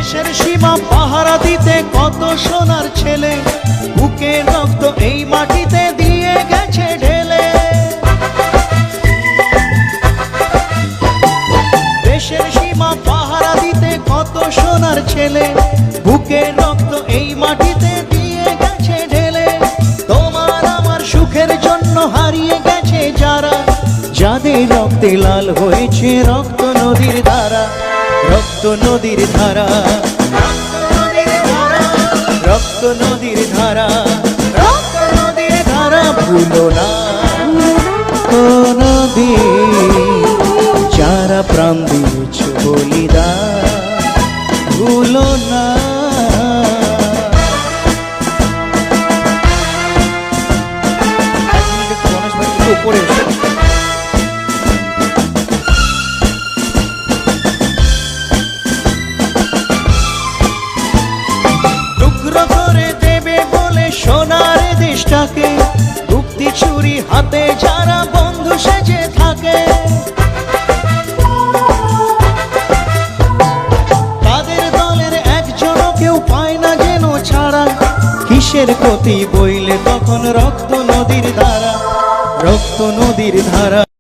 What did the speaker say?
দেশের সীমা পাহারা দিতে কত সোনার ছেলে বুকের রক্ত এই মাটিতে দিয়ে গেছে ঢেলে। দেশের সীমা পাহারা দিতে কত সোনার ছেলে বুকের রক্ত এই মাটিতে দিয়ে গেছে ঢেলে। তোমার আমার সুখের জন্য হারিয়ে গেছে যারা, যাদের রক্তে লাল হয়েছে রক্ত নদীর ধারা, রক্ত নদীর ধারা, রক্ত নদীর ধারা, রক্ত নদীর ধারা। ভুলো না ও নদী, যারা প্রাণ দিয়েছ বলিদান, ভুলো না। টুকরো করে দেবে বলে সোনার দেশটাকে, মুক্তি ছুরি হাতে যারা বন্ধু সেজে থাকে, তাদের দলের একজনও কেউ পায় না যেন ছাড়া। কিসের ক্ষতি বইলে তখন রক্ত নদীর ধারা, রক্ত নদীর ধারা।